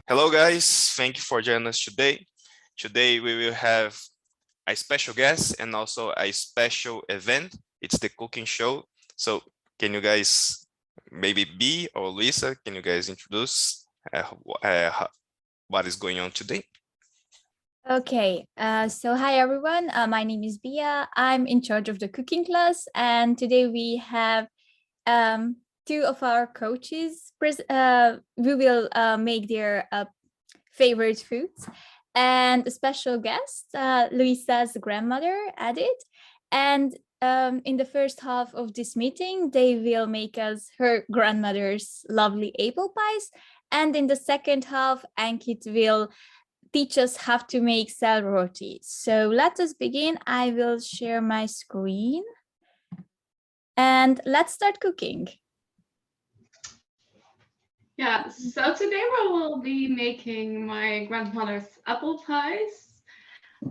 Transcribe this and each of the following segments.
Hello guys, thank you for joining us today. Today we will have a special guest and also a special event. It's the cooking show. So can you guys, maybe B or Lisa, can you guys introduce what is going on today? Okay, so hi everyone. My name is Bia. I'm in charge of the cooking class, and today we have two of our coaches. We will make their favorite foods, and a special guest, Luisa's grandmother, added. And in the first half of this meeting, they will make us her grandmother's lovely apple pies, and in the second half, Ankit will teach us how to make Sel Roti. So let us begin. I will share my screen and let's start cooking. Yeah, so today we will be making my grandmother's apple pies.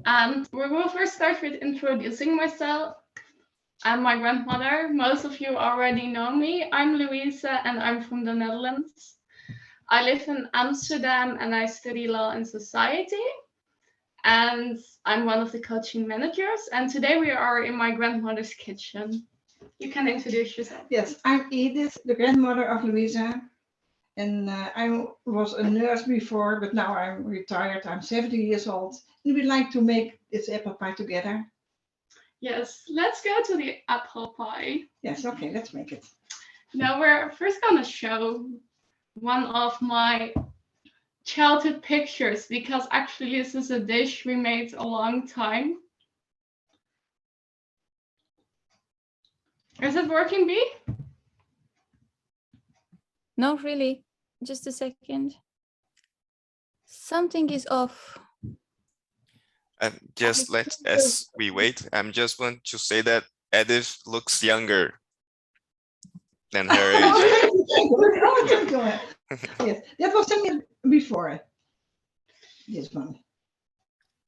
And we will first start with introducing myself. I'm my grandmother. Most of you already know me. I'm Louise and I'm from the Netherlands. I live in Amsterdam and I study law and society. And I'm one of the coaching managers. And today we are in my grandmother's kitchen. You can introduce yourself. Yes, I'm Edith, the grandmother of Louisa. And I was a nurse before, but now I'm retired. I'm 70 years old. And we'd like to make this apple pie together. Yes, let's go to the apple pie. Yes, okay, let's make it. Now we're first gonna show one of my childhood pictures because actually this is a dish we made a long time. Is it working, B? No, really. Just a second. Something is off. Just as we wait, I'm just want to say that Edith looks younger than her age. Yes, that was something before this one.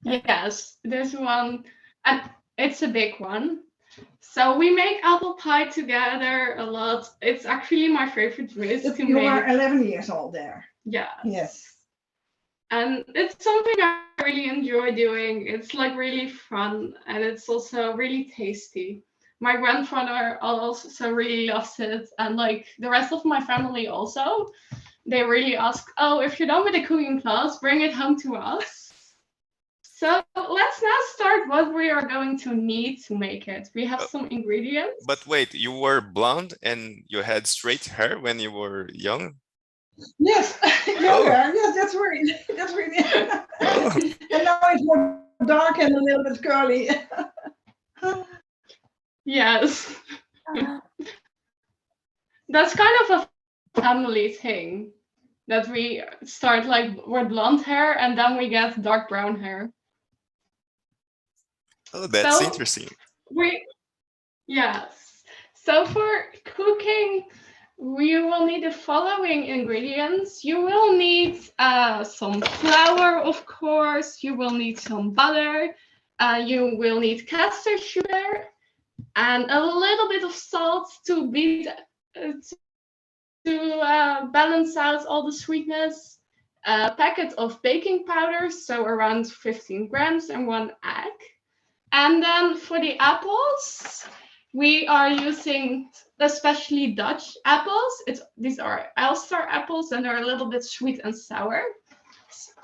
Yes, this one, and it's a big one. So we make apple pie together a lot. It's actually my favorite dish to You make. are 11 years old there. Yeah. Yes. And it's something I really enjoy doing. It's like really fun and it's also really tasty. My grandfather also really loves it, and like the rest of my family also. They really ask, oh, if you're done with the cooking class, bring it home to us. So let's now start what we are going to need to make it. We have some ingredients. But wait, you were blonde and you had straight hair when you were young? Yes, younger. Yes, that's right. That's right. And now it's more dark and a little bit curly. Yes. That's kind of a family thing that we start like with blonde hair and then we get dark brown hair. Oh, that's interesting. Yes. So for cooking, we will need the following ingredients. You will need some flour, of course. You will need some butter. You will need caster sugar and a little bit of salt to beat to balance out all the sweetness. A packet of baking powder, so around 15 grams, and 1 egg. And then for the apples, we are using especially Dutch apples. These are Ulster apples and they're a little bit sweet and sour.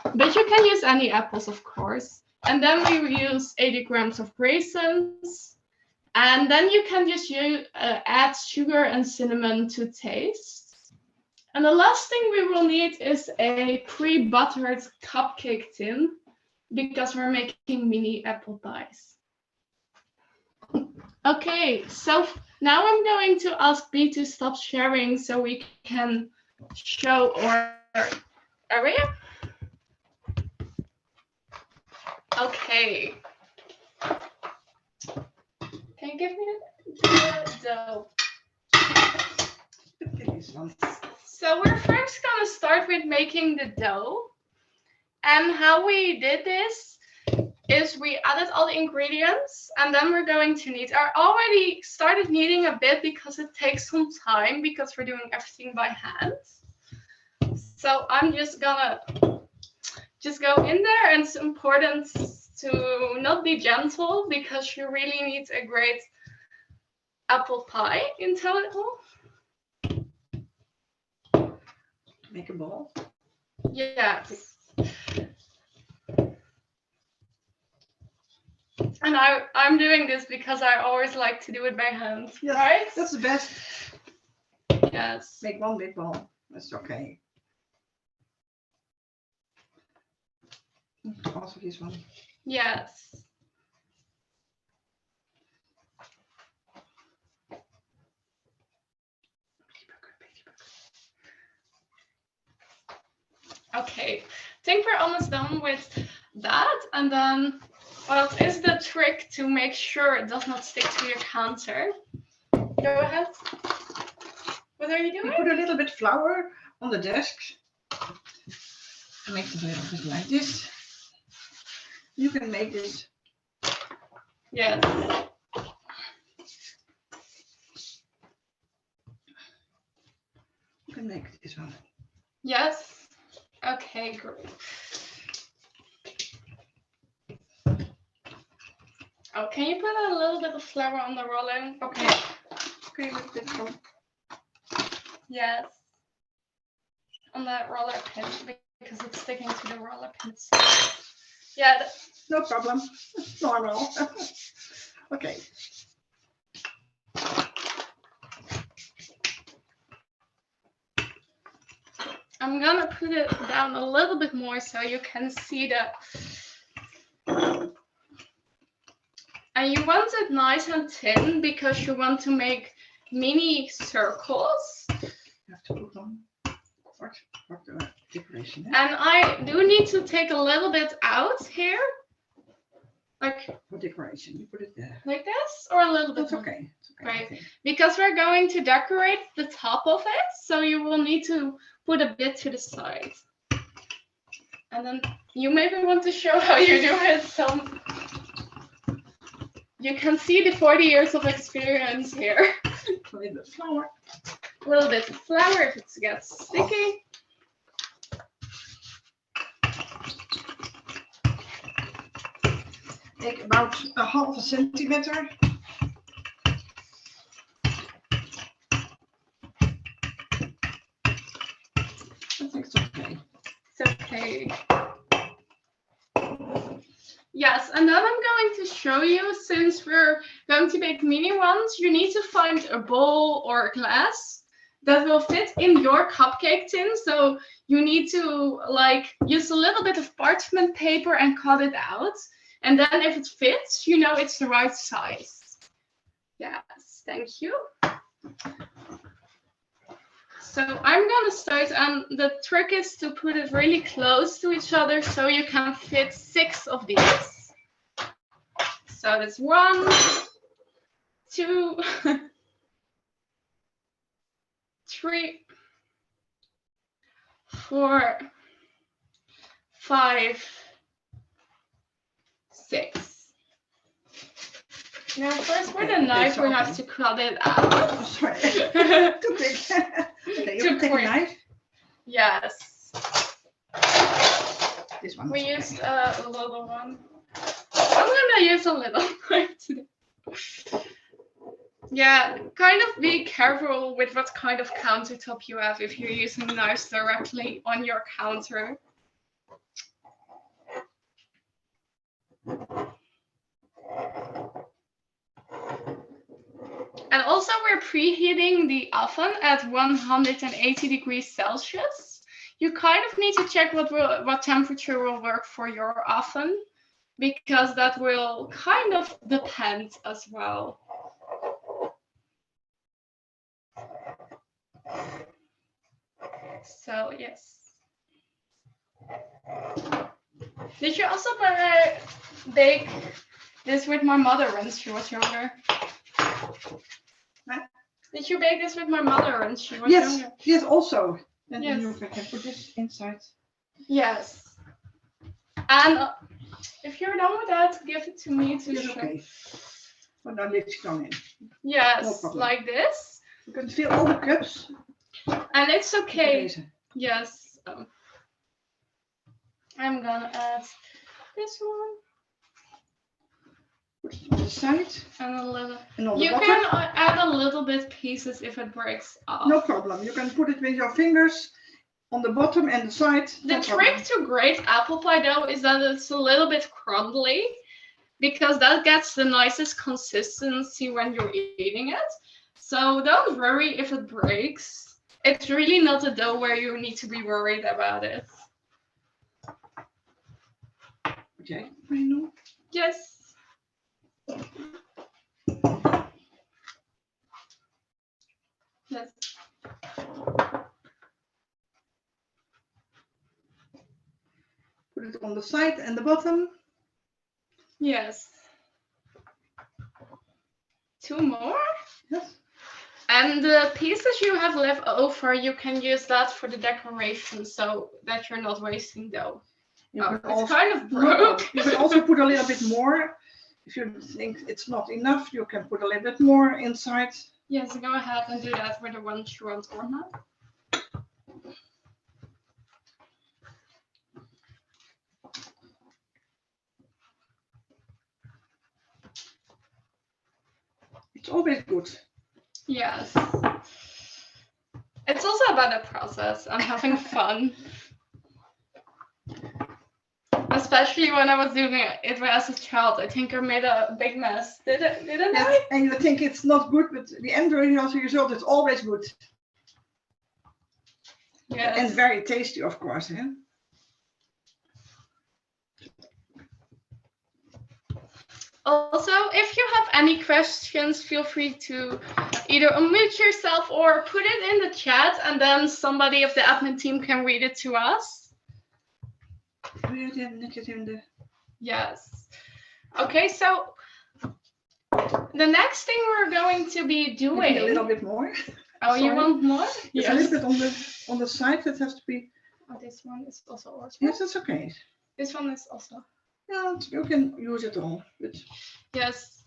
But you can use any apples, of course. And then we use 80 grams of raisins. And then you can just add sugar and cinnamon to taste. And the last thing we will need is a pre-buttered cupcake tin because we're making mini apple pies. Okay, so now I'm going to ask B to stop sharing so we can show our area. Okay. Can you give me the dough? So we're first gonna start with making the dough. And how we did this is we added all the ingredients and then we're going to knead. I already started kneading a bit because it takes some time because we're doing everything by hand. So I'm just gonna just go in there, and it's important to not be gentle because you really need a great apple pie in total. Make a ball. Yes. And I'm doing this because I always like to do it by hand, Yes, right? that's the best. Yes. Make one big ball. That's okay. Also this one. Yes. Okay, I think we're almost done with that. And then what is the trick to make sure it does not stick to your counter? Go ahead. What are you You doing? put a little bit flour on the desk. Make it a little bit like this. You can make this. Yes. You can make this one. Yes. Okay, great. Oh, can you put a little bit of flour on the rolling? Okay. Okay, with this one. Yes. On that roller pin because it's sticking to the roller pins. Yeah. No problem. It's normal. Okay. I'm gonna put it down a little bit more so you can see that. And you want it nice and thin because you want to make mini circles. You have to put on what the decoration. And I do need to take a little bit out here. Like What decoration? You put it there. like this or a little bit That's more? okay. It's okay. Right. I think. Because we're going to decorate the top of it, so you will need to put a bit to the side. And then you maybe want to show how you do it, so you can see the 40 years of experience here. A little bit of flour. A little bit of flour if it gets sticky. Take about a half a centimeter. I think it's okay. It's okay. Yes, and then I'm going to show you, since we're going to make mini ones, you need to find a bowl or a glass that will fit in your cupcake tin. So you need to like use a little bit of parchment paper and cut it out. And then if it fits, you know it's the right size. Yes, thank you. So I'm gonna start, and the trick is to put it really close to each other so you can fit 6 of these. So that's 1, 2, 3, 4, 5, 6. Now first with a knife we have to cut it out. Oh, sorry. Too quick. Okay, you Too can take quick. a knife. Yes. This one. We is okay. used a little one. I'm gonna use a little knife today. Yeah, kind of be careful with what kind of countertop you have if you're using knives directly on your counter. And also we're preheating the oven at 180 degrees Celsius. You kind of need to check what temperature will work for your oven, because that will kind of depend as well. So yes. Did you also bake this with my mother when she was younger? What? Did you bake this with my mother when she was Yes, younger? yes, also. And Yes. you can put this inside. Yes. And if you're done with that, give it to me to Yes, show. okay. But now let's go in. No Yes, problem. like this. You can fill all the cups. And it's okay. Deze. Yes. I'm gonna add this one Put it on the side and a little. and on the You bottom. can add a little bit pieces if it breaks off. No problem. You can put it with your fingers on the bottom and the side. The trick to great apple pie dough is that it's a little bit crumbly, because that gets the nicest consistency when you're eating it. So don't worry if it breaks. It's really not a dough where you need to be worried about it. Okay, I know. Yes. Yes. Put it on the side and the bottom. Yes. 2 more. Yes. And the pieces you have left over, you can use that for the decoration so that you're not wasting dough. You Oh, can it's also, kind of no, broke. you can also put a little bit more. If you think it's not enough, you can put a little bit more inside. Yes, go ahead and do that with the ones you want or not. It's always good. Yes. It's also about the process and having fun. Especially when I was doing it as a child. I think I made a big mess. Didn't Yes, I? and you think it's not good, but the end result is always good. Yes. And very tasty, of course. Eh? Also, if you have any questions, feel free to either unmute yourself or put it in the chat, and then somebody of the admin team can read it to us. Yes. Okay, so the next thing we're going to be doing. A little bit more. Oh, you want more? Yes. A little bit on the side. That has to be. Oh, this one is also ours. Yes, that's okay. This one is also. Yeah, you can use it all. But yes.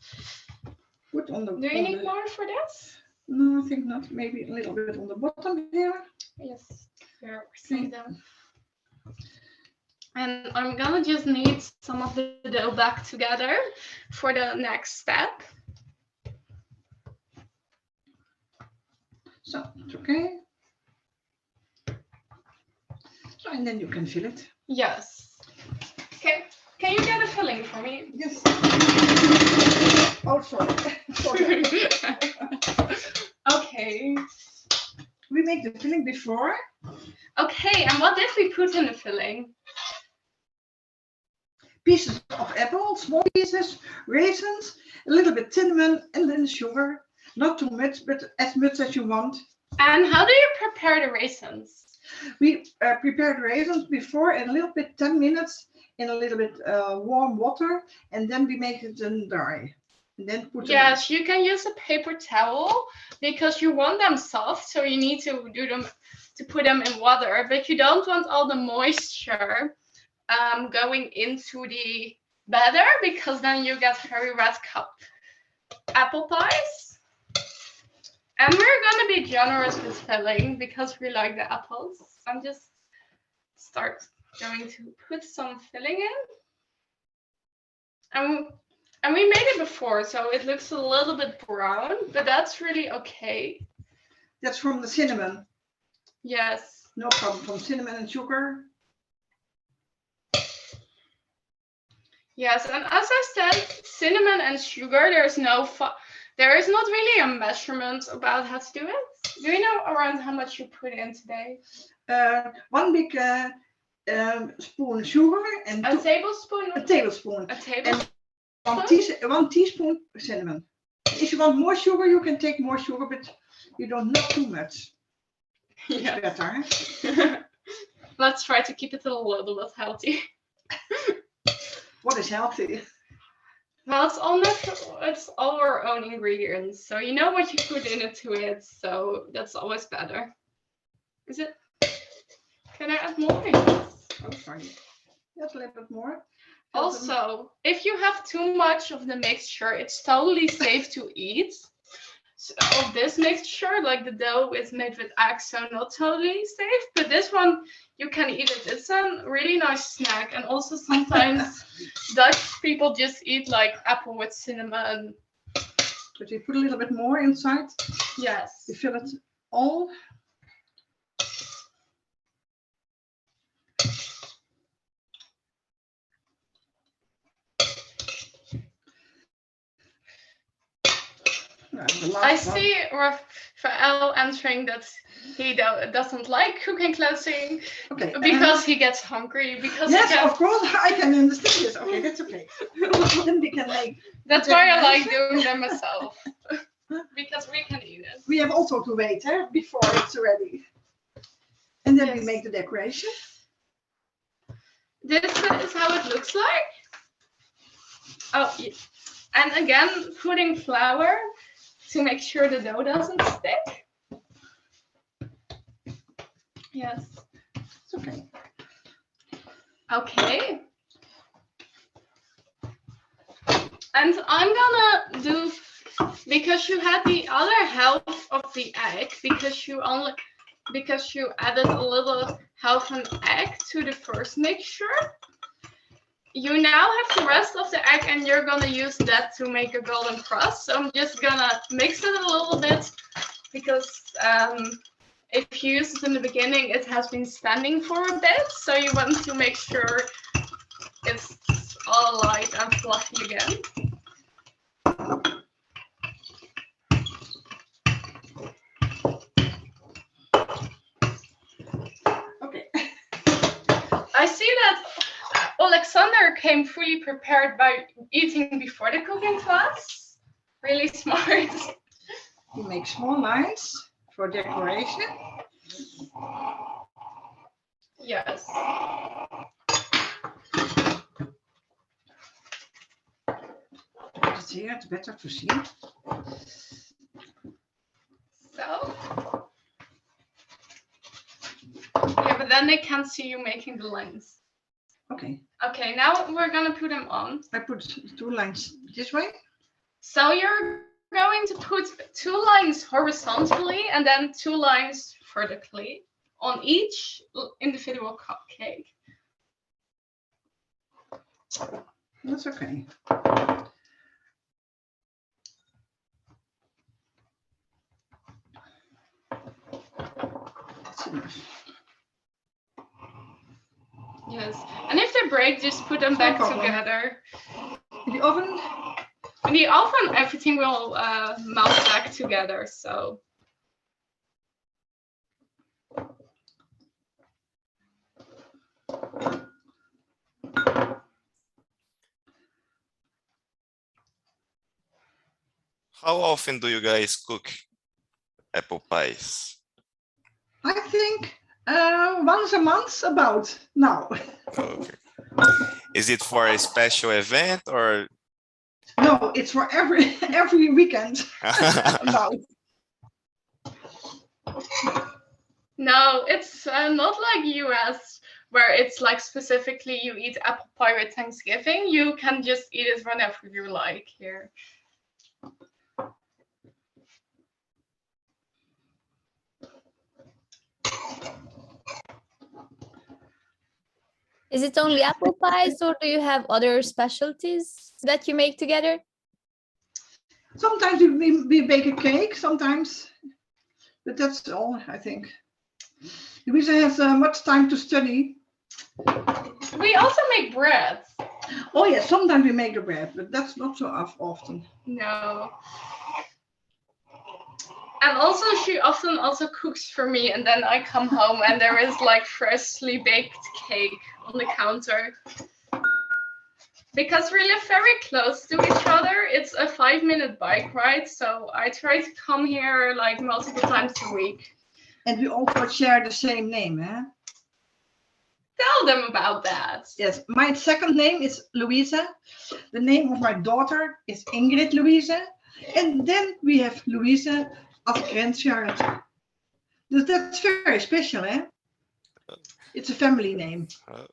Put on the. Do you need more for this? No, I think not. Maybe a little bit on the bottom here. Yes. We're seeing them. And I'm gonna just knead some of the dough back together for the next step. So it's okay. So and then you can fill it. Yes. Can you get a filling for me? Yes. Oh, sorry. Sorry. Okay. We make the filling before. Okay, and what did we put in the filling? Pieces of apple, small pieces, raisins, a little bit cinnamon, and then sugar. Not too much, but as much as you want. And how do you prepare the raisins? We prepare the raisins before in a little bit 10 minutes in a little bit warm water, and then we make it dry. And then put yes, you can use a paper towel because you want them soft, so you need to do them to put them in water, but you don't want all the moisture going into the batter because then you get very red cup apple pies. And we're gonna be generous with filling because we like the apples. I'm just going to put some filling in. And we made it before, so it looks a little bit brown, but that's really okay. That's from the cinnamon. Yes. No problem, from cinnamon and sugar. Yes, and as I said, cinnamon and sugar, there is not really a measurement about how to do it. Do you know around how much you put in today? 1 big spoon sugar and a tablespoon. A tablespoon. A tablespoon. And 1 teaspoon cinnamon. If you want more sugar, you can take more sugar, but you don't need too much. Yeah. It's better. Let's try to keep it a little bit healthy. What is healthy? Well, it's all natural. It's all our own ingredients, so you know what you put into it. So that's always better. Is it? Can I add more? Oh, sorry. Just a little bit more. Also, if you have too much of the mixture, it's totally safe to eat. of this mixture, like the dough is made with eggs, so not totally safe. But this one, you can eat it. It's a really nice snack. And also sometimes Dutch people just eat like apple with cinnamon. But you put a little bit more inside. Yes. You fill it all. I see Rafael answering that he doesn't like cooking classes because he gets hungry. Because yes, of course, I can understand this. Okay, that's okay. Then we can make. That's why I like doing them myself. Because we can eat it. We have also to wait before it's ready. And then we make the decoration. This is how it looks like. Oh, yeah. And again, putting flour to make sure the dough doesn't stick. Yes. It's okay. Okay. And I'm gonna do, because you had the other half of the egg, because you added a little half an egg to the first mixture. You now have the rest of the egg, and you're gonna use that to make a golden crust. So I'm just gonna mix it a little bit, because if you use it in the beginning, it has been standing for a bit. So you want to make sure it's all light and fluffy again. Okay. I see that Alexander came fully prepared by eating before the cooking class. Really smart. You make small lines for decoration. Yes. It's here, it's better to see. So. Yeah, but then they can't see you making the lines. Okay. Okay, now we're gonna put them on. I put 2 lines this way. So you're going to put 2 lines horizontally and then 2 lines vertically on each individual cupcake. That's okay. That's enough. Yes, and if they break, just put them back together. In the oven? In the oven, everything will melt back together, so. How often do you guys cook apple pies? I think once a month about now. Okay. Is it for a special event or? No, it's for every weekend. Now. No, it's not like US where it's like specifically you eat apple pie with Thanksgiving. You can just eat it whenever you like here. Is it only apple pies or do you have other specialties that you make together? Sometimes we bake a cake, sometimes, but that's all, I think. Louise has much time to study. We also make bread. Oh yeah, sometimes we make the bread, but that's not so often. No. And also she often also cooks for me, and then I come home and there is like freshly baked cake on the counter. Because we live very close to each other, it's a 5-minute bike ride, so I try to come here like multiple times a week. And we also share the same name, eh? Tell them about that. Yes, my second name is Louise. The name of my daughter is Ingrid Louise. And then we have Louise as grandchild. That's very special, eh? It's a family name.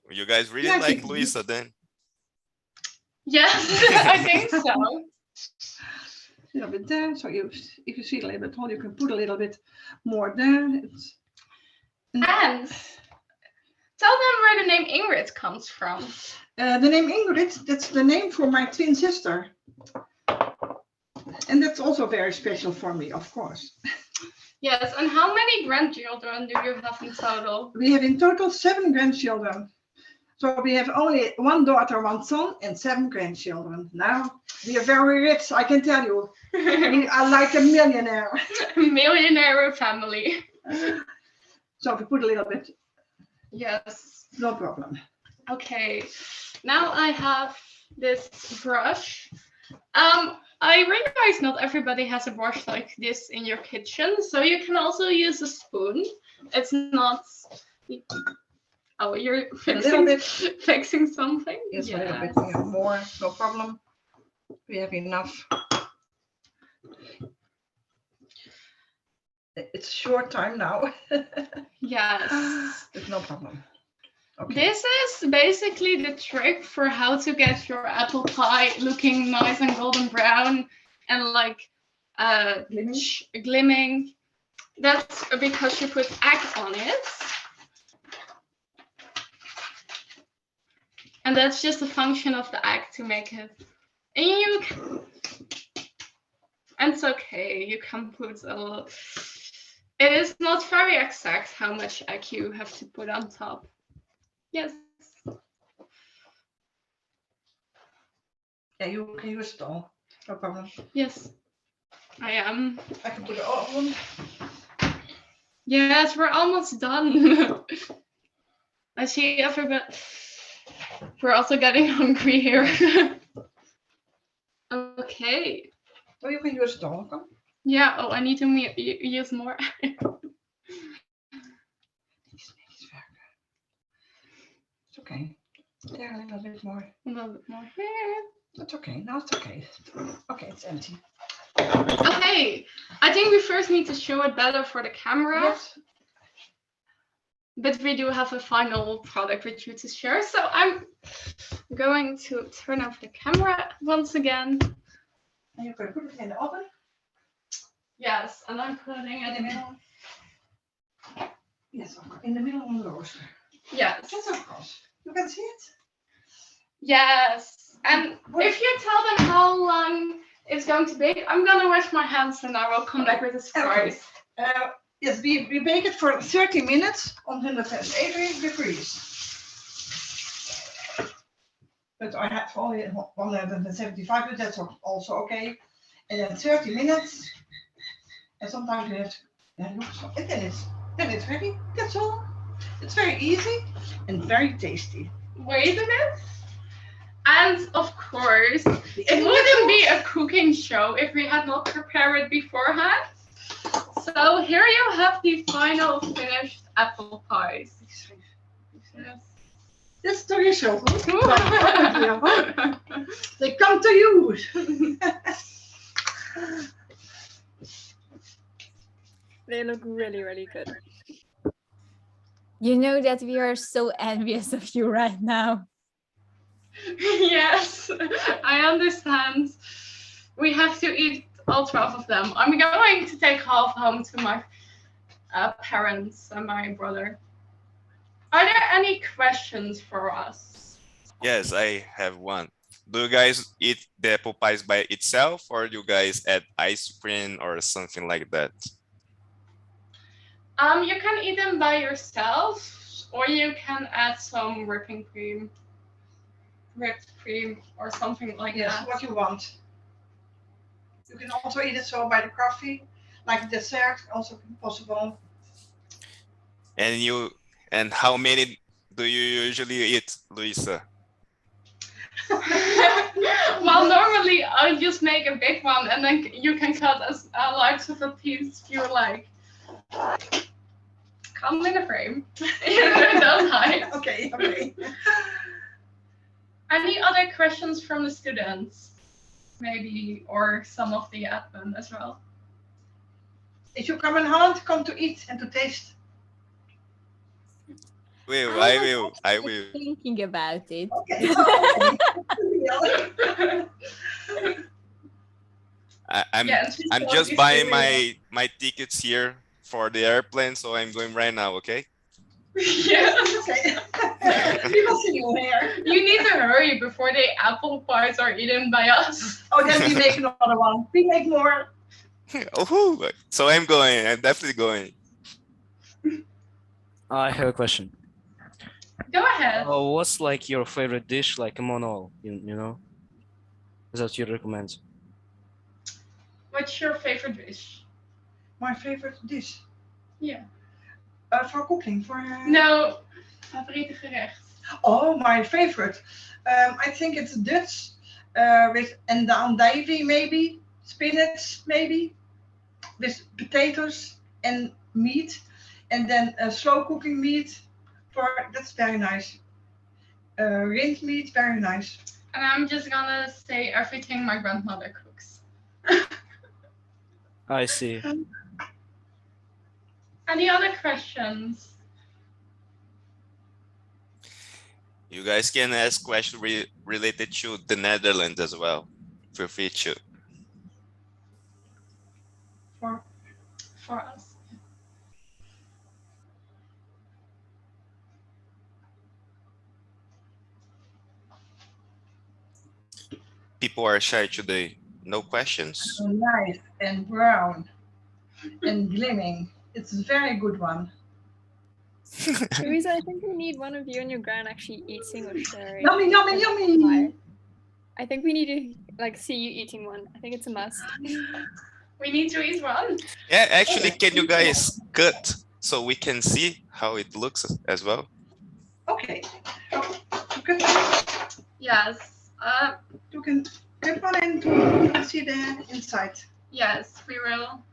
You guys really like Louisa then? Yes, I think so. A little bit there. So if you see a little bit hole, you can put a little bit more there. And tell them where the name Ingrid comes from. The name Ingrid, that's the name for my twin sister. And that's also very special for me, of course. Yes, and how many grandchildren do you have in total? We have in total 7 grandchildren. So we have only 1 daughter, 1 son, and 7 grandchildren. Now we are very rich, I can tell you. We are like a millionaire. Millionaire family. So we put a little bit. Yes. No problem. Okay. Now I have this brush. I realize not everybody has a brush like this in your kitchen, so you can also use a spoon. It's not. Oh, you're fixing something? Yes, a little bit more, no problem. We have enough. It's short time now. Yes. It's no problem. Okay. This is basically the trick for how to get your apple pie looking nice and golden brown and like glimming. That's because you put egg on it. And that's just a function of the egg to make it. And it's okay, you can put a little. It is not very exact how much egg you have to put on top. Yes. Yeah, you can use it all. No problem. Yes, I am. I can put it all on. Yes, we're almost done. I see everybody. We're also getting hungry here. Okay. Oh, you can use it all. Come. Yeah. Oh, I need to use more. It's okay. There, a little bit more. A little bit more here. That's okay. Now it's okay. Okay, it's empty. Okay. I think we first need to show it better for the camera. Yes. But we do have a final product with you to share. So I'm going to turn off the camera once again. And you can put it in the oven. Yes, and I'm putting it in. Yes, in the middle of the roaster. Yes. Yes, of course. You can see it. Yes. And if you tell them how long it's going to bake, I'm gonna wash my hands and I will come back with a surprise. Yes, we bake it for 30 minutes on 180 degrees. But I have only 175, but that's also okay. And then 30 minutes. And sometimes you have to, and then it's ready. That's all. It's very easy and very tasty. Wait a minute. And of course, it wouldn't be a cooking show if we had not prepared it beforehand. So here you have the final finished apple pies. Yes. That's to your show. They come to you. They look really, really good. You know that we are so envious of you right now. Yes, I understand. We have to eat all 12 of them. I'm going to take half home to my parents and my brother. Are there any questions for us? Yes, I have one. Do you guys eat the apple pies by itself, or do you guys add ice cream or something like that? You can eat them by yourself, or you can add some whipped cream, or something like that. What you want. You can also eat it so by the coffee, like dessert, also possible. And how many do you usually eat, Louisa? Well, normally I just make a big one, and then you can cut as large of a piece you like. Come in a frame. Don't hide. Okay. Any other questions from the students? Maybe, or some of the admin as well. If you come in Holland, come to eat and to taste. I will. Thinking about it. Okay. I'm Yeah, and she's I'm gonna just be buying serious. my tickets here for the airplane, so I'm going right now. Okay. Yes. Okay. We will see you here. You need to hurry before the apple pies are eaten by us. Oh, then we make another one. We make more. Oh, so I'm going. I'm definitely going. I have a question. Go ahead. What's like your favorite dish, like among all, you know? That you recommend? What's your favorite dish? My favorite dish. Yeah. For cooking, for... No, favoriete gerecht. Oh, my favorite. I think it's Dutch with andijvie maybe, spinach maybe, with potatoes and meat, and then slow cooking meat. That's very nice. Rind meat, very nice. And I'm just gonna say everything my grandmother cooks. I see. Any other questions? You guys can ask questions related to the Netherlands as well. Feel free to. For us. People are shy today. No questions. Nice and brown and glimming. It's a very good one. Louise, I think we need one of you and your gran actually eating or sharing. Yummy, yummy, yummy. I think we need to like see you eating one. I think it's a must. We need to eat one. Yeah, actually, can you guys cut so we can see how it looks as well? Okay. You can, Yes. you can cut one and you can see the inside. Yes, we will.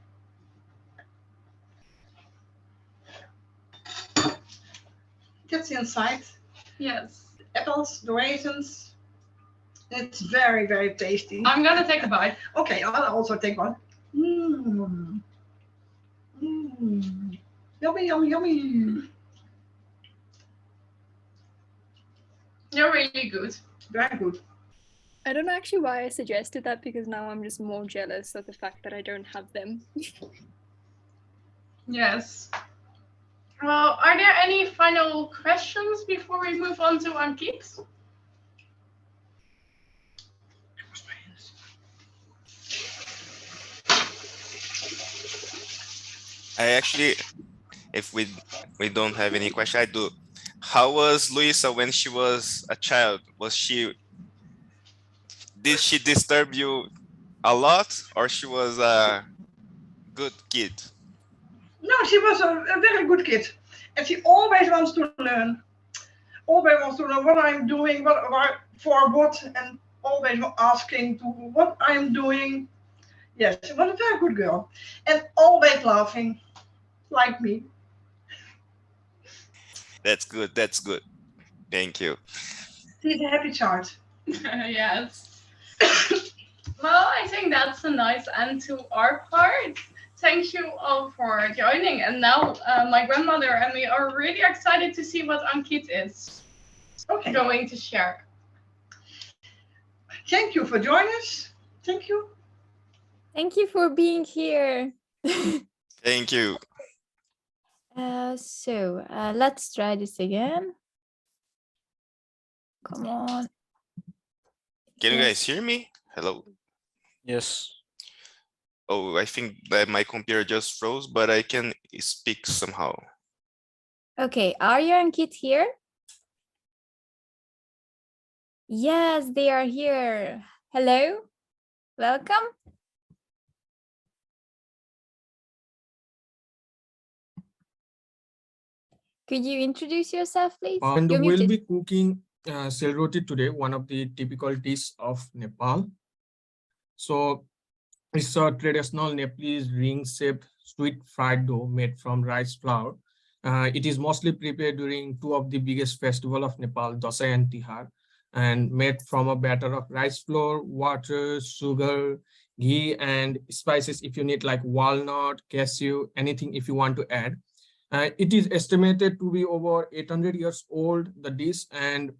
That's the inside. Yes. Apples, the raisins. It's very, very tasty. I'm gonna take a bite. Okay, I'll also take one. Mmm. Mmm. Yummy, yummy, yummy. You're really good. Very good. I don't know actually why I suggested that because now I'm just more jealous of the fact that I don't have them. Yes. Well, are there any final questions before we move on to Ankit? I actually, if we don't have any question, I do. How was Luisa when she was a child? Did she disturb you a lot, or she was a good kid? No, she was a very good kid. And she always wants to learn. Always wants to know what I'm doing, for what, and always asking to what I'm doing. Yes, she was a very good girl. And always laughing, like me. That's good. That's good. Thank you. She's a happy child. Yes. Well, I think that's a nice end to our part. Thank you all for joining. And now my grandmother and me are really excited to see what Ankit is going to share. Thank you for joining us. Thank you. Thank you for being here. Thank you. So let's try this again. Come on. Can you guys hear me? Hello. Yes. Oh, I think that my computer just froze, but I can speak somehow. Okay, are you and Kit here? Yes, they are here. Hello, welcome. Could you introduce yourself, please? And You're we'll muted. be cooking Sel Roti today, one of the typical dishes of Nepal. So it's a traditional Nepalese ring-shaped sweet fried dough made from rice flour. It is mostly prepared during two of the biggest festivals of Nepal, Dasai and Tihar, and made from a batter of rice flour, water, sugar, ghee, and spices if you need, like walnut, cashew, anything if you want to add. It is estimated to be over 800 years old, the dish, and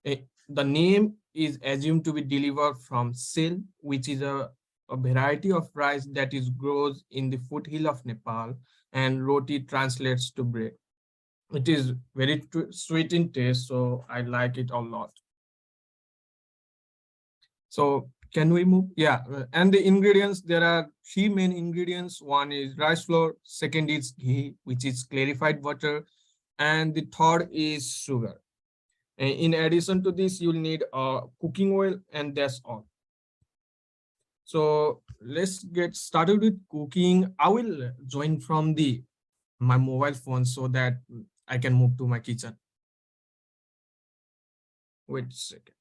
the name is assumed to be delivered from Sel, which is a a variety of rice that is grows in the foothill of Nepal, and roti translates to bread. It is very sweet in taste, so I like it a lot. So can we move? Yeah, and the ingredients, there are three main ingredients. One is rice flour, second is ghee, which is clarified butter, and the third is sugar. In addition to this, you'll need cooking oil, and that's all. So let's get started with cooking. I will join from my mobile phone so that I can move to my kitchen. Wait a second.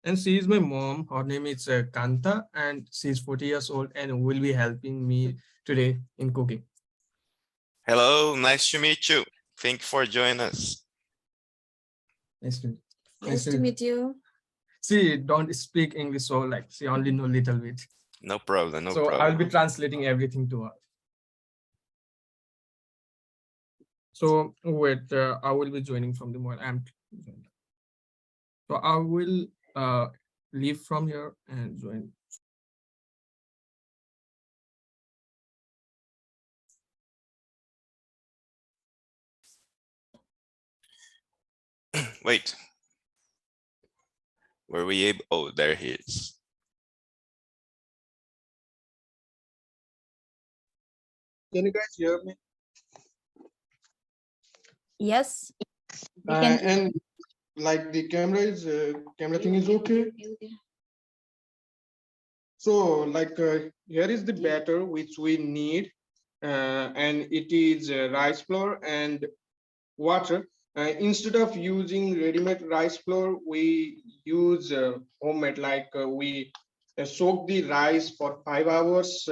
And she is my mom. Her name is Kanta, and she's 40 years old and will be helping me today in cooking. Hello, nice to meet you. Thank you for joining us. Nice to meet you. Nice to meet you. She don't speak English, so like she only know little bit. No problem, no So problem. I'll be translating everything to her. So wait, I will be joining from the mobile. So I will leave from here and join. Wait. Were we able? Oh, there he is. Can you guys hear me? Yes. We can. And like the camera thing is okay. So like here is the batter which we need, and it is rice flour and water. Instead of using ready-made rice flour, we use homemade. Like we soak the rice for 5 hours,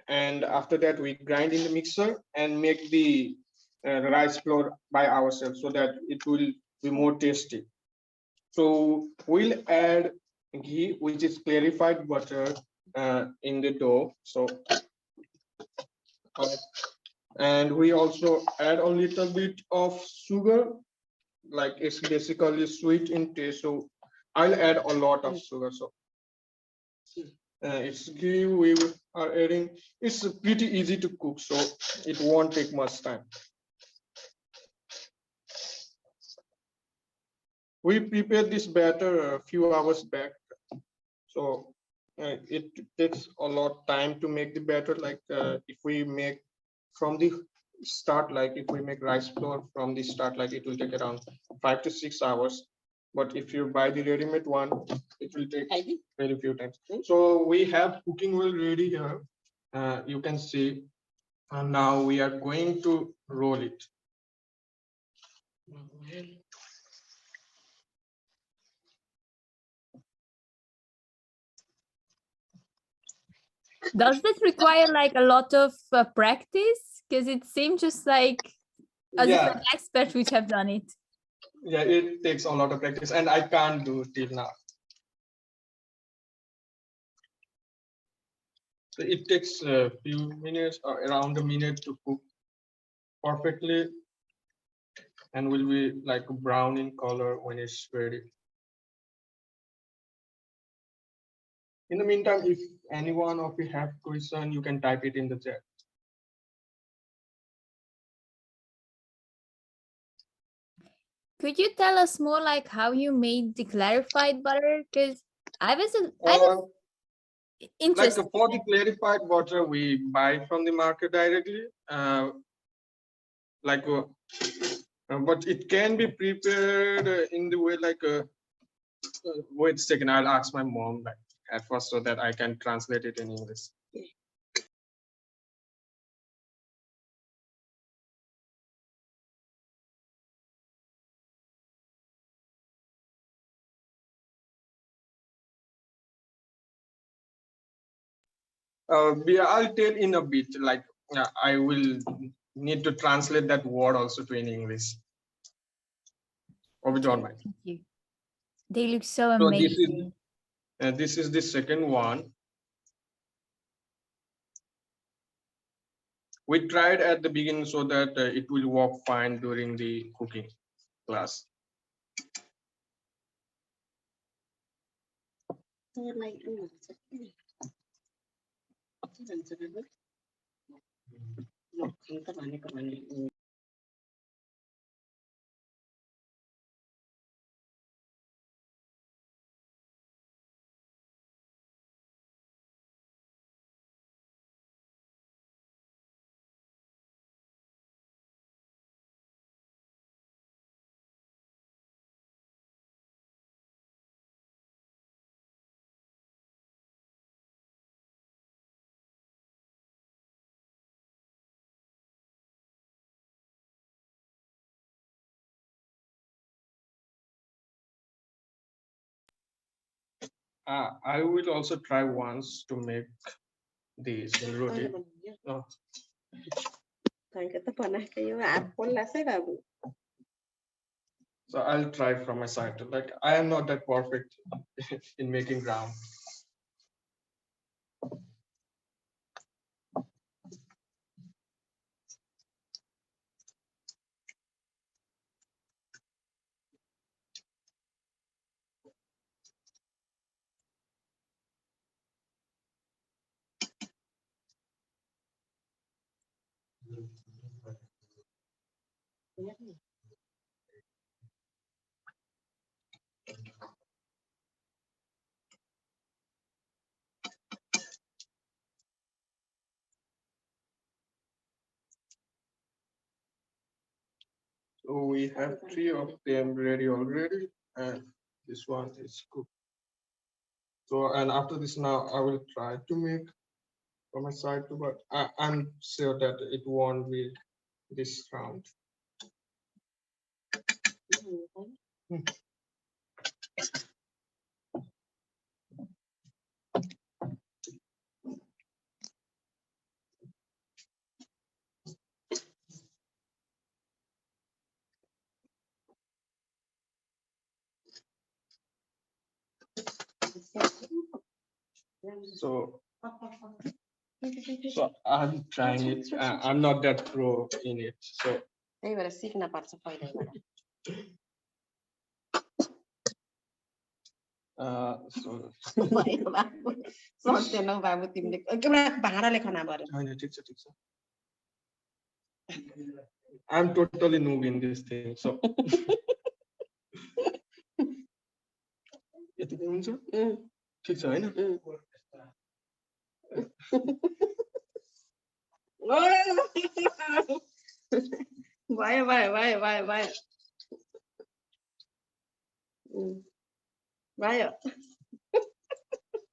and after that we grind in the mixer and make the rice flour by ourselves so that it will be more tasty. So we'll add ghee, which is clarified butter, in the dough. So and we also add a little bit of sugar, like it's basically sweet in taste. So I'll add a lot of sugar. So it's ghee we are adding. It's pretty easy to cook, so it won't take much time. We prepared this batter a few hours back, so it takes a lot of time to make the batter. Like if we make from the start, like if we make rice flour from the start, like it will take around 5 to 6 hours. But if you buy the ready-made one, it will take very few times. So we have cooking oil ready here. You can see, and now we are going to roll it. Does this require like a lot of practice? Because it seems just like as if an expert would have done it. Yeah, it takes a lot of practice, and I can't do it till now. So it takes a few minutes or around a minute to cook perfectly, and will be like brown in color when it's ready. In the meantime, if anyone of you have question, you can type it in the chat. Could you tell us more like how you made the clarified butter? Because I was interested. Like for the clarified butter, we buy from the market directly. But it can be prepared in the way like wait a second, I'll ask my mom like at first so that I can translate it in English. I'll tell in a bit, like I will need to translate that word also to in English. Hope you don't mind. Thank you. They look so amazing. This is the second one. We tried at the beginning so that it will work fine during the cooking class. I will also try once to make the Sel Roti. No. So I'll try from my side. Like I am not that perfect in making ground. So we have 3 of them ready already, and this one is cooked. So and after this now I will try to make from my side too, but I'm sure that it won't be this round. So I'm trying it. I'm not that pro in it. So so I'm totally noob in this thing. So यतिकै हुन्छ ठीक छ हैन भयो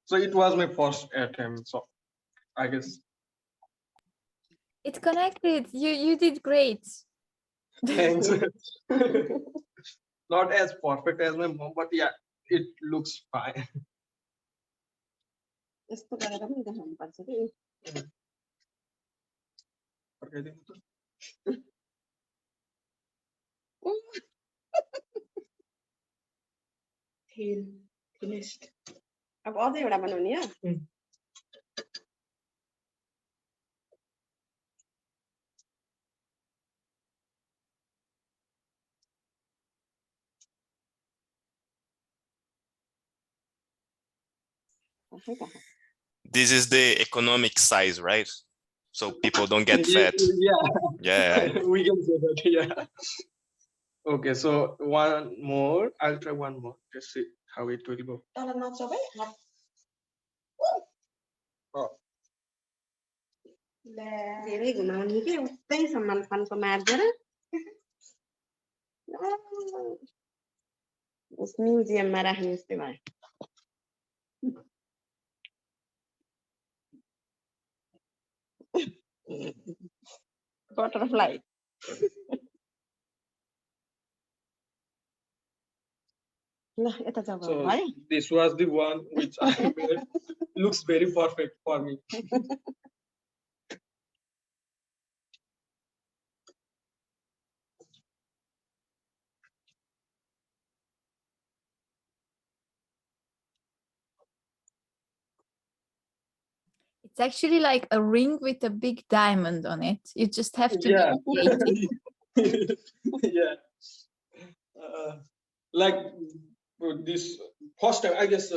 So it was my first attempt, so I guess It's connected. You did great. thanks. Not as perfect as my mom, but yeah, it looks fine. Finished. अब अझै एउटा बनाउने हो This is the economic size, right? So people don't get fat. Yeah. Yeah. We can say that, yeah. Okay, so one more. I'll try one more. Let's see how it will go. Oh. धेरै घुमाउने के उतै सम्मान फनको मार्दै उस म्युजियममा राख्ने जस्तै भयो butterfly So this was the one which I made. Looks very perfect for me. It's actually like a ring with a big diamond on it. You just have to be creative. Yeah. Like this first time, I guess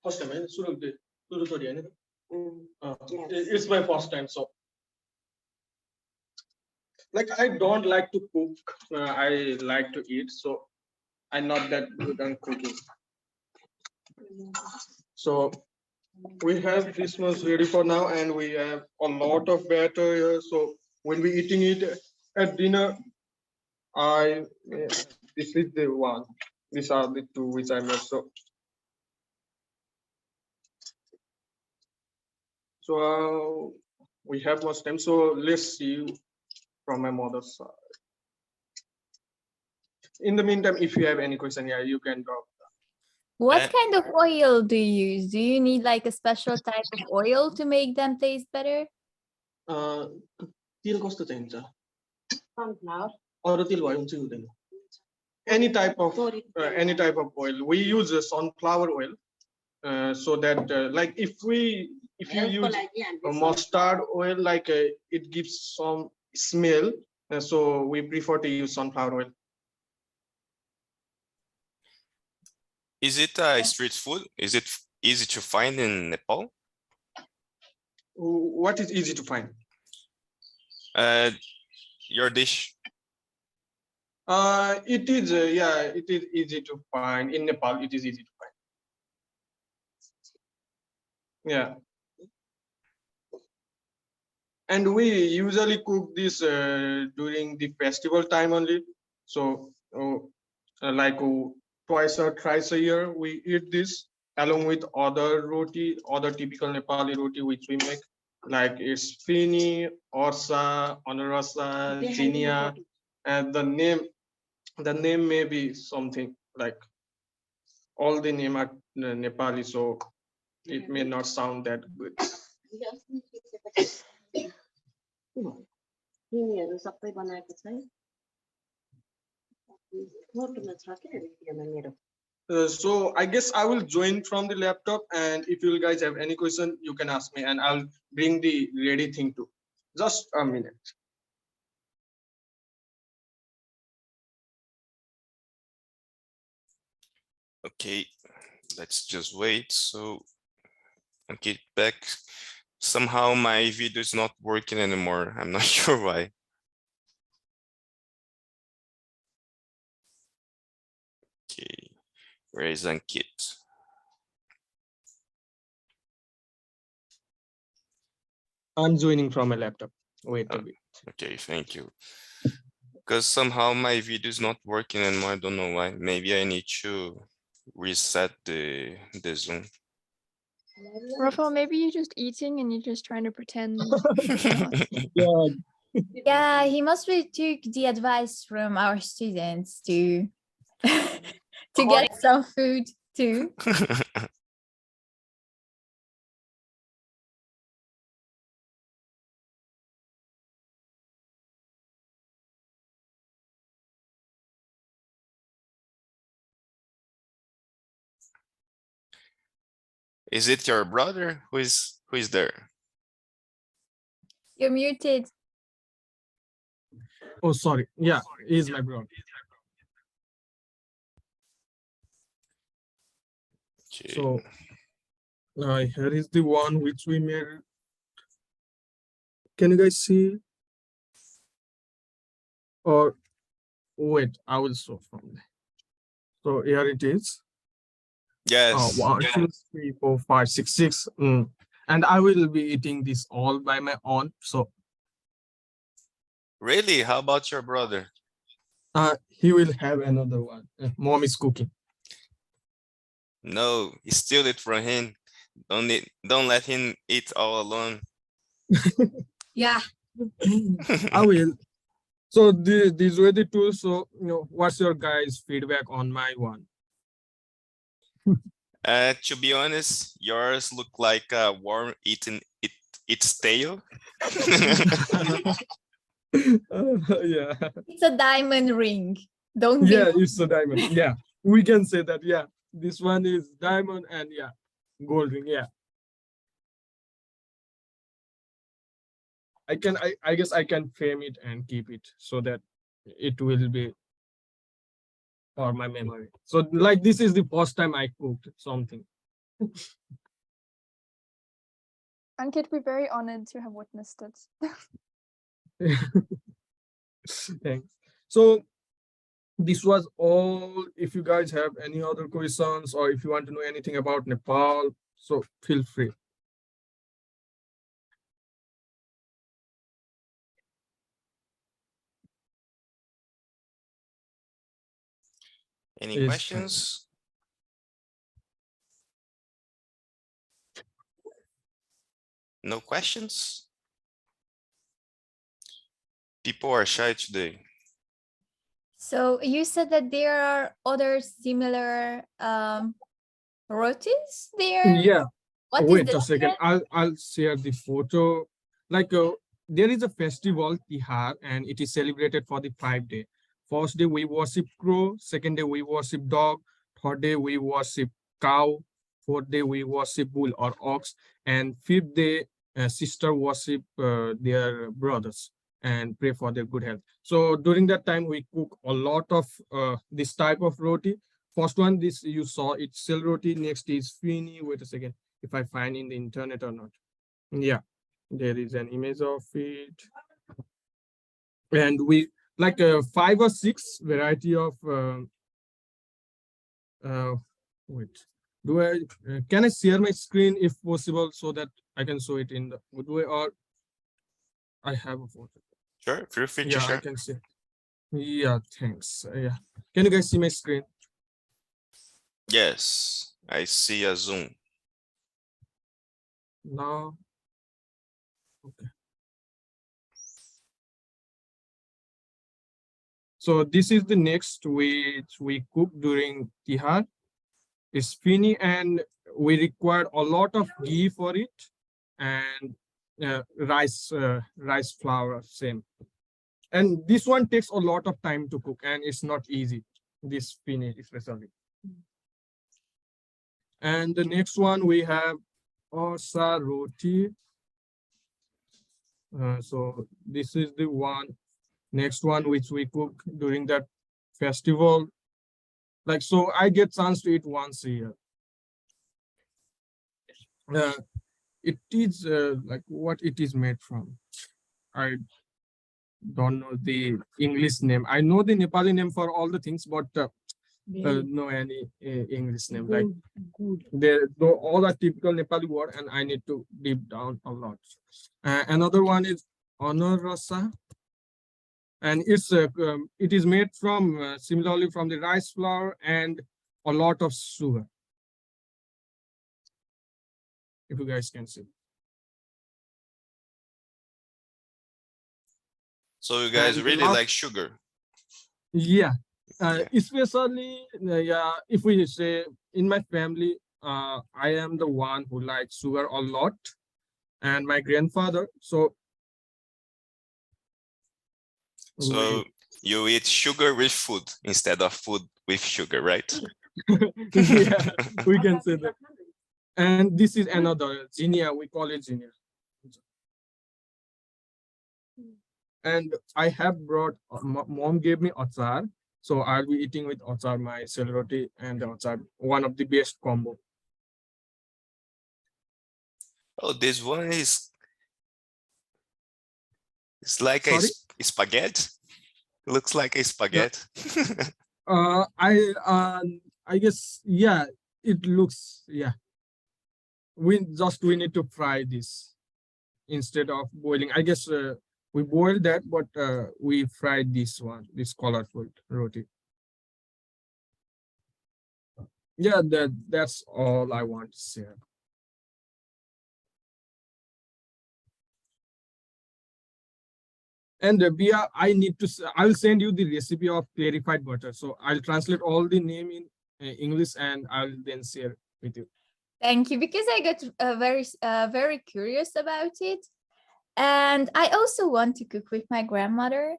First time, it's my first time, so like I don't like to cook. I like to eat, so I'm not that good on cooking. So we have this much ready for now, and we have a lot of batter here. So when we eating it at dinner, this is the one. These are the two which I made. So we have much time. So let's see from my mother's side. In the meantime, if you have any question, yeah, you can drop. What kind of oil do you use? Do you need like a special type of oil to make them taste better? तेल कस्तो चाहिन्छ अरू तेल भयो भने चाहिँ हुँदैन any type of oil. We use sunflower oil so that like if you use mustard oil, like it gives some smell, so we prefer to use sunflower oil. Is it street food? Is it easy to find in Nepal? What is easy to find? Your dish. It is yeah, it is easy to find in Nepal. It is easy to find. Yeah, and we usually cook this during the festival time only. So like twice or thrice a year we eat this along with other roti, other typical Nepali roti which we make, like it's fini, orsa, anarasa, jinia, and the name may be something like all the name are Nepali, so it may not sound that good. So I guess I will join from the laptop, and if you guys have any question, you can ask me, and I'll bring the ready thing too. Just a minute. Okay, let's just wait. So I'll get back. Somehow my video is not working anymore. I'm not sure why. Okay, where is Ankit? I'm joining from a laptop. Wait a bit. Okay, thank you. Because somehow my video is not working anymore. I don't know why. Maybe I need to reset the Zoom. Rafael, maybe you're just eating and you're just trying to pretend. Yeah. Yeah, he must be took the advice from our students to to get some food too. Is it your brother who is there? You're muted. Oh, sorry. Yeah, he's my brother. Okay. So here is the one which we made. Can you guys see? Or wait, I will show from there. So here it is. Yes. 1, 2, 3, 4, 5, 6, 6. And I will be eating this all by my own. So Really? How about your brother? he will have another one. Mom is cooking. No, steal it from him. Don't let him eat all alone. Yeah. I will. So these were the two. So what's your guys' feedback on my one? To be honest, yours look like a worm eating its tail. Yeah. It's a diamond ring. Don't Yeah, be it's a diamond. Yeah, we can say that. Yeah, this one is diamond, and yeah, gold ring. Yeah. I guess I can frame it and keep it so that it will be for my memory. So like this is the first time I cooked something. Ankit, we're very honored to have witnessed it. Thanks. So this was all. If you guys have any other questions or if you want to know anything about Nepal, so feel free. Any It's fine. questions? No questions? People are shy today. So you said that there are other similar rotis there. Yeah. What is Wait the a second. difference? I'll share the photo. Like there is a festival Tihar, and it is celebrated for the 5 day. First day we worship crow. Second day we worship dog. Third day we worship cow. Fourth day we worship bull or ox, and fifth day sister worship their brothers and pray for their good health. So during that time we cook a lot of this type of roti. First one, this you saw, it's Sel Roti. Next is Fini. Wait a second, if I find in the internet or not. Yeah, there is an image of it. And we like 5 or 6 variety of wait. Do I can I share my screen if possible so that I can show it in the good way, or I have a photo? Sure, feel free to Yeah, I share. can see. Yeah, thanks. Yeah. Can you guys see my screen? Yes, I see a Zoom. No. Okay. So this is the next which we cook during Tihar. It's Fini, and we require a lot of ghee for it, and rice flour, same. And this one takes a lot of time to cook, and it's not easy. This Fini especially. And the next one we have Sel Roti. So this is the one. Next one which we cook during that festival. Like, so I get chance to eat once a year. It is like what it is made from. I don't know the English name. I know the Nepali name for all the things, but no any English name. Like they're all are typical Nepali word, and I need to deep down a lot. Another one is honor rasa, and it is made from similarly from the rice flour and a lot of sugar. If you guys can see. So you guys And really last- like sugar? Yeah. Yeah. Especially yeah, if we say in my family, I am the one who likes sugar a lot, and my grandfather. So So you eat sugar with food instead of food with sugar, right? yeah, we can say that. And this is another zinia. We call it zinia. And I have brought, mom gave me achar. So I'll be eating with achar, my Sel Roti and the achar, one of the best combo. Oh, this one is it's like Sorry? a spaghetti. Looks like a spaghetti. I guess, yeah, it looks, yeah. We need to fry this instead of boiling. I guess we boiled that, but we fried this one, this colorful roti. Yeah, that's all I want to say. And Bia, I will send you the recipe of clarified butter. So I'll translate all the name in English, and I'll then share with you. Thank you, because I got very curious about it, and I also want to cook with my grandmother.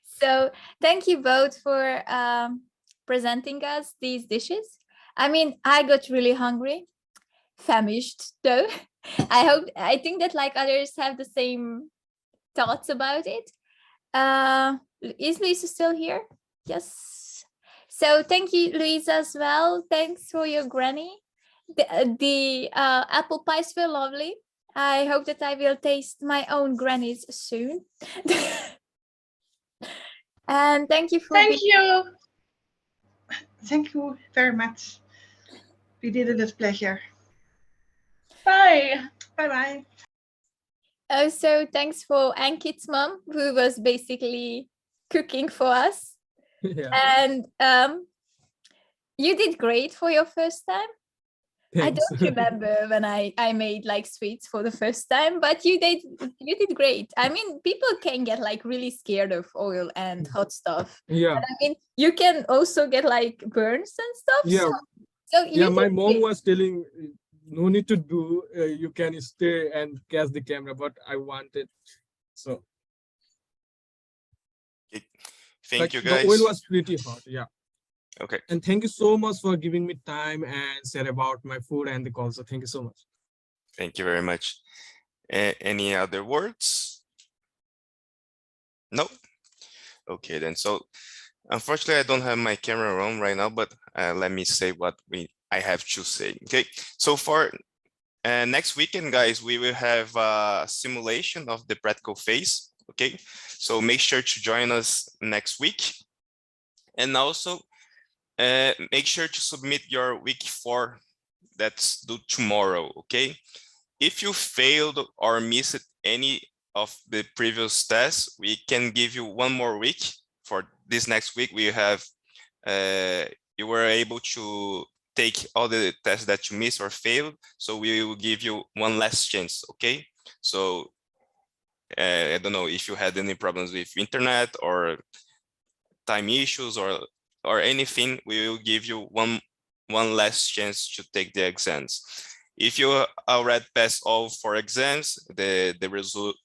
So thank you both for presenting us these dishes. I mean, I got really hungry, famished though. I think that like others have the same thoughts about it. Is Louise still here? Yes. So thank you, Louise, as well. Thanks for your granny. the apple pies were lovely. I hope that I will taste my own grannies soon. And thank you for Thank you. Thank you very much. We did it with pleasure. Bye. Bye-bye. Also, thanks for Ankit's mom, who was basically cooking for us. Yeah. And you did great for your first time. I Thanks. don't remember when I made like sweets for the first time, but you did great. I mean, people can get like really scared of oil and hot stuff. Yeah. And I mean, you can also get like burns and stuff. Yeah. So you Yeah. My did mom great. was telling, no need to do, you can stay and catch the camera, but I wanted. So Thank you, the guys. oil was pretty hot. Yeah. Okay. And thank you so much for giving me time and share about my food and the call. So thank you so much. Thank you very much. Any other words? No? Okay, then. So unfortunately, I don't have my camera on right now, but let me say what I have to say. Okay, so for next weekend, guys, we will have a simulation of the practical phase. Okay, so make sure to join us next week. And also make sure to submit your week 4 that's due tomorrow. Okay, if you failed or missed any of the previous tests, we can give you one more week. For this next week, we have you were able to take all the tests that you missed or failed, so we will give you one last chance. Okay, so I don't know if you had any problems with internet or time issues or anything, we will give you one last chance to take the exams. If you already passed all 4 exams, the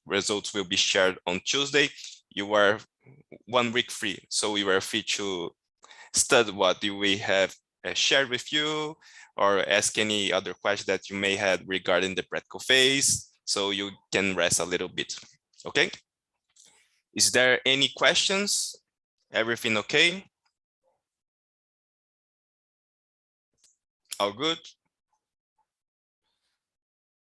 results will be shared on Tuesday. You are 1 week free, so you are free to study what we have shared with you or ask any other question that you may have regarding the practical phase, so you can rest a little bit. Okay? Is there any questions? Everything okay? All good?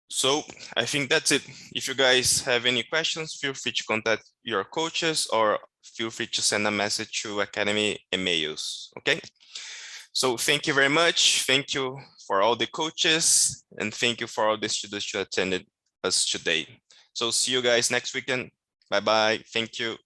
So I think that's it. If you guys have any questions, feel free to contact your coaches or feel free to send a message to Academy emails, okay? So thank you very much. Thank you for all the coaches and thank you for all the students who attended us today. So see you guys next weekend. Bye-bye. Thank you.